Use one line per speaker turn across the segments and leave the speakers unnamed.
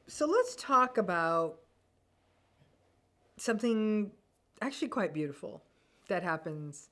So let's talk about something actually quite beautiful that happens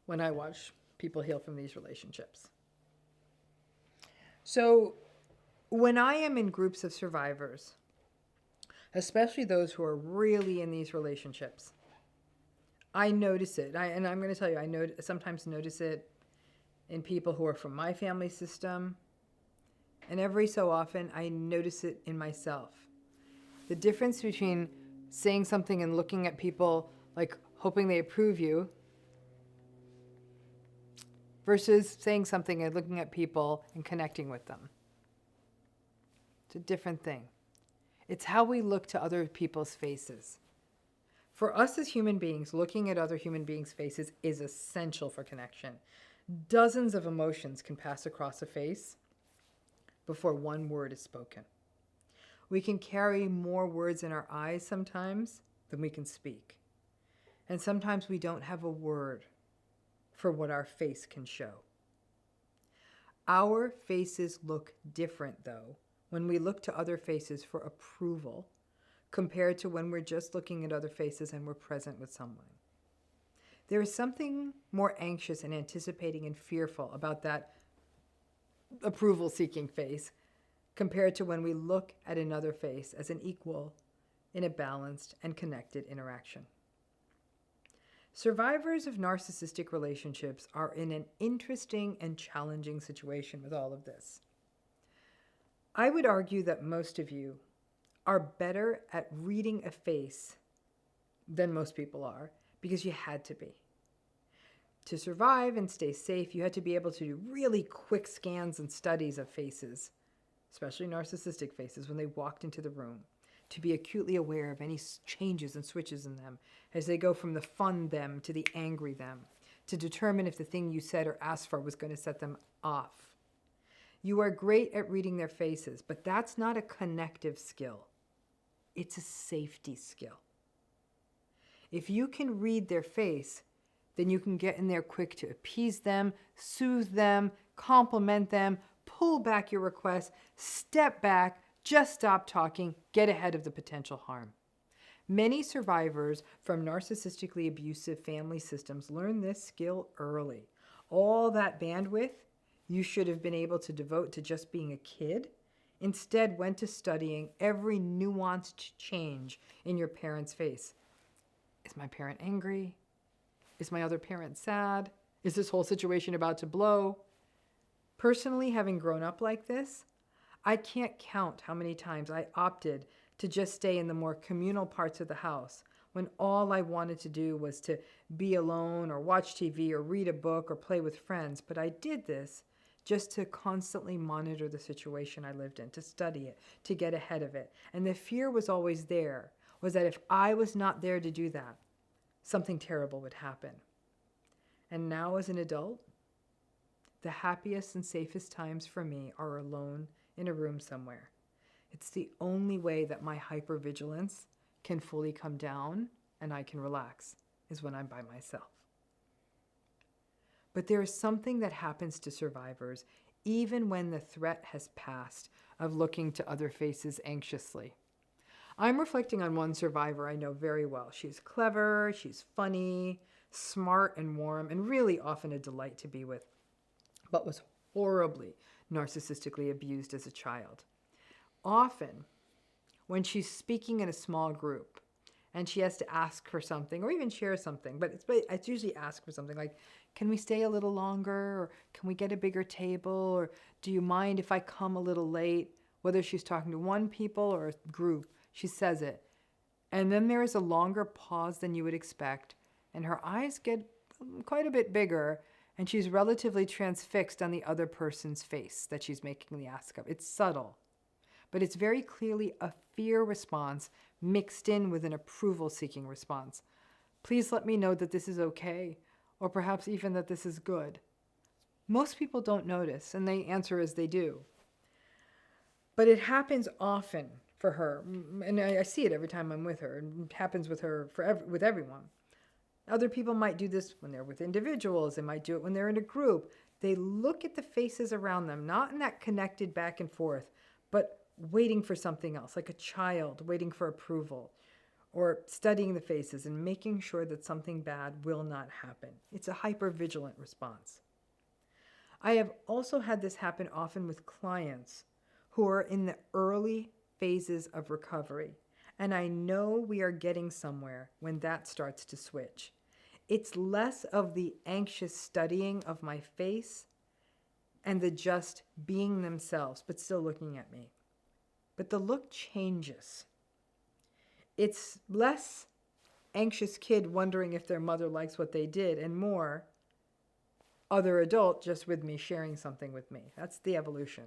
when I watch people heal from these relationships. So, when I am in groups of survivors, especially those who are really in these relationships, I notice it. And I'm going to tell you, sometimes notice it in people who are from my family system. And every so often, I notice it in myself. The difference between saying something and looking at people like hoping they approve you versus saying something and looking at people and connecting with them. It's a different thing. It's how we look to other people's faces. For us as human beings, looking at other human beings' faces is essential for connection. Dozens of emotions can pass across a face before one word is spoken. We can carry more words in our eyes sometimes than we can speak. And sometimes we don't have a word for what our face can show. Our faces look different, though, when we look to other faces for approval compared to when we're just looking at other faces and we're present with someone. There is something more anxious and anticipating and fearful about that approval-seeking face compared to when we look at another face as an equal in a balanced and connected interaction. Survivors of narcissistic relationships are in an interesting and challenging situation with all of this. I would argue that most of you are better at reading a face than most people are because you had to be. To survive and stay safe, you had to be able to do really quick scans and studies of faces, especially narcissistic faces, when they walked into the room, to be acutely aware of any changes and switches in them as they go from the fun them to the angry them, to determine if the thing you said or asked for was going to set them off. You are great at reading their faces, but that's not a connective skill. It's a safety skill. If you can read their face, then you can get in there quick to appease them, soothe them, compliment them, pull back your request, step back, just stop talking, get ahead of the potential harm. Many survivors from narcissistically abusive family systems learn this skill early. All that bandwidth you should have been able to devote to just being a kid instead went to studying every nuanced change in your parent's face. Is my parent angry? Is my other parent sad? Is this whole situation about to blow? Personally, having grown up like this, I can't count how many times I opted to just stay in the more communal parts of the house when all I wanted to do was to be alone or watch TV or read a book or play with friends. But I did this just to constantly monitor the situation I lived in, to study it, to get ahead of it. And the fear was always there, was that if I was not there to do that, something terrible would happen. And now as an adult, the happiest and safest times for me are alone in a room somewhere. It's the only way that my hypervigilance can fully come down and I can relax, is when I'm by myself. But there is something that happens to survivors even when the threat has passed of looking to other faces anxiously. I'm reflecting on one survivor I know very well. She's clever, she's funny, smart and warm, and really often a delight to be with, but was horribly narcissistically abused as a child. Often, when she's speaking in a small group and she has to ask for something or even share something, but it's usually ask for something like, can we stay a little longer? Or can we get a bigger table? Or do you mind if I come a little late? Whether she's talking to one people or a group, she says it. And then there is a longer pause than you would expect, and her eyes get quite a bit bigger, and she's relatively transfixed on the other person's face that she's making the ask of. It's subtle, but it's very clearly a fear response mixed in with an approval-seeking response. Please let me know that this is okay, or perhaps even that this is good. Most people don't notice, and they answer as they do. But it happens often for her, and I see it every time I'm with her, and it happens with her with everyone. Other people might do this when they're with individuals. They might do it when they're in a group. They look at the faces around them, not in that connected back and forth, but waiting for something else, like a child waiting for approval, or studying the faces and making sure that something bad will not happen. It's a hypervigilant response. I have also had this happen often with clients who are in the early phases of recovery, and I know we are getting somewhere when that starts to switch. It's less of the anxious studying of my face and the just being themselves, but still looking at me. But the look changes. It's less anxious kid wondering if their mother likes what they did, and more other adult just with me sharing something with me. That's the evolution.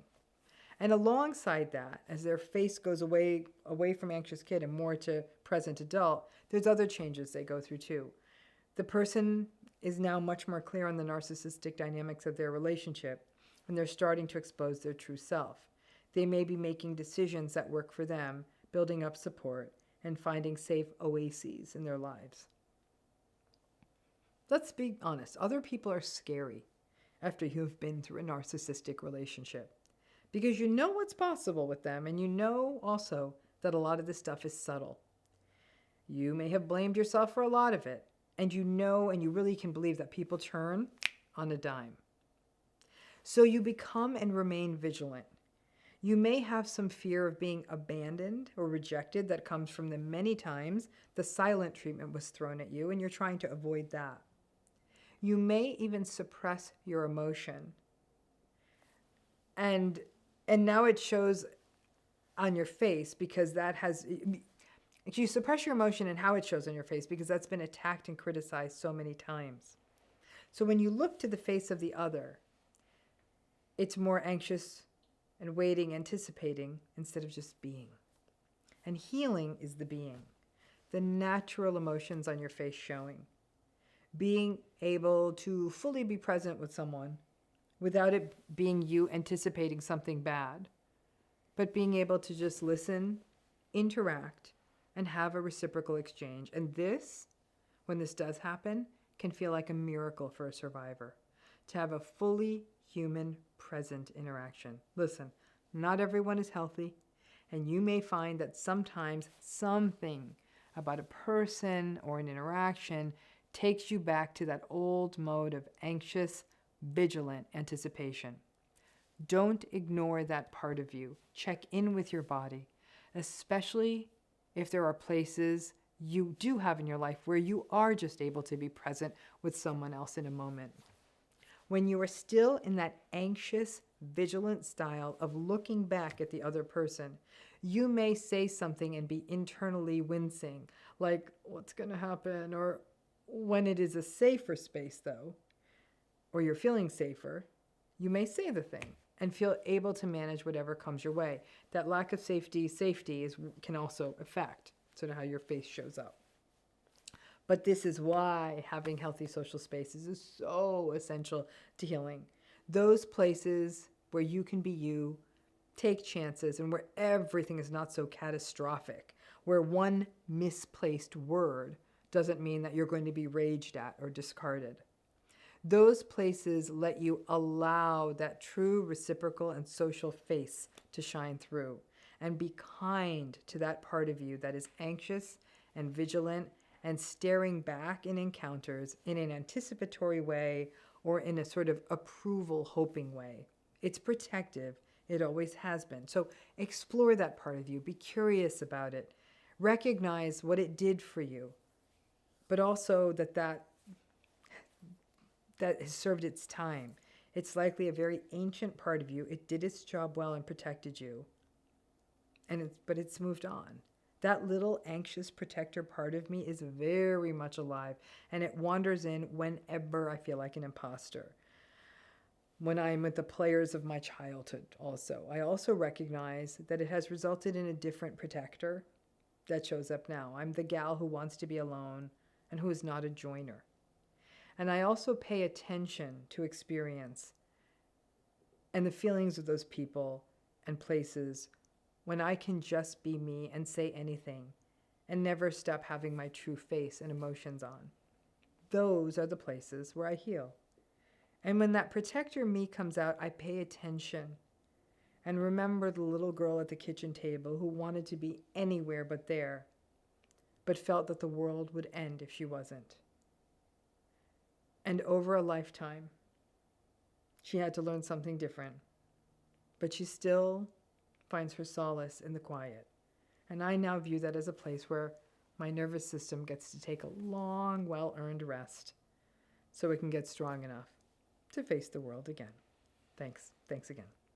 And alongside that, as their face goes away from anxious kid and more to present adult, there's other changes they go through too. The person is now much more clear on the narcissistic dynamics of their relationship, and they're starting to expose their true self. They may be making decisions that work for them, building up support, and finding safe oases in their lives. Let's be honest, other people are scary after you've been through a narcissistic relationship, because you know what's possible with them, and you know also that a lot of this stuff is subtle. You may have blamed yourself for a lot of it, and you know and you really can believe that people turn on a dime. So you become and remain vigilant. You may have some fear of being abandoned or rejected that comes from the many times the silent treatment was thrown at you, and you're trying to avoid that. You may even suppress your emotion. And now it shows on your face, because that has... You suppress your emotion and how it shows on your face because that's been attacked and criticized so many times. So when you look to the face of the other, it's more anxious and waiting, anticipating, instead of just being. And healing is the being, the natural emotions on your face showing. Being able to fully be present with someone without it being you anticipating something bad, but being able to just listen, interact, and have a reciprocal exchange. And this, when this does happen, can feel like a miracle for a survivor, to have a fully human, present interaction. Listen, not everyone is healthy, and you may find that sometimes something about a person or an interaction takes you back to that old mode of anxious, vigilant anticipation. Don't ignore that part of you. Check in with your body, especially if there are places you do have in your life where you are just able to be present with someone else in a moment. When you are still in that anxious, vigilant style of looking back at the other person, you may say something and be internally wincing, like, what's going to happen? Or when it is a safer space, though, or you're feeling safer, you may say the thing and feel able to manage whatever comes your way. That lack of safety can also affect sort of how your face shows up. But this is why having healthy social spaces is so essential to healing. Those places where you can be you, take chances, and where everything is not so catastrophic, where one misplaced word doesn't mean that you're going to be raged at or discarded. Those places let you allow that true reciprocal and social face to shine through, and be kind to that part of you that is anxious and vigilant and staring back in encounters in an anticipatory way or in a sort of approval hoping way. It's protective. It always has been. So explore that part of you. Be curious about it. Recognize what it did for you, but also that has served its time. It's likely a very ancient part of you. It did its job well and protected you. But it's moved on. That little anxious protector part of me is very much alive, and it wanders in whenever I feel like an imposter. When I'm with the players of my childhood also. I also recognize that it has resulted in a different protector that shows up now. I'm the gal who wants to be alone and who is not a joiner. And I also pay attention to experience and the feelings of those people and places when I can just be me and say anything and never stop having my true face and emotions on. Those are the places where I heal. And when that protector me comes out, I pay attention and remember the little girl at the kitchen table who wanted to be anywhere but there, but felt that the world would end if she wasn't. And over a lifetime, she had to learn something different, but she still finds her solace in the quiet. And I now view that as a place where my nervous system gets to take a long, well-earned rest so it can get strong enough to face the world again. Thanks. Thanks again.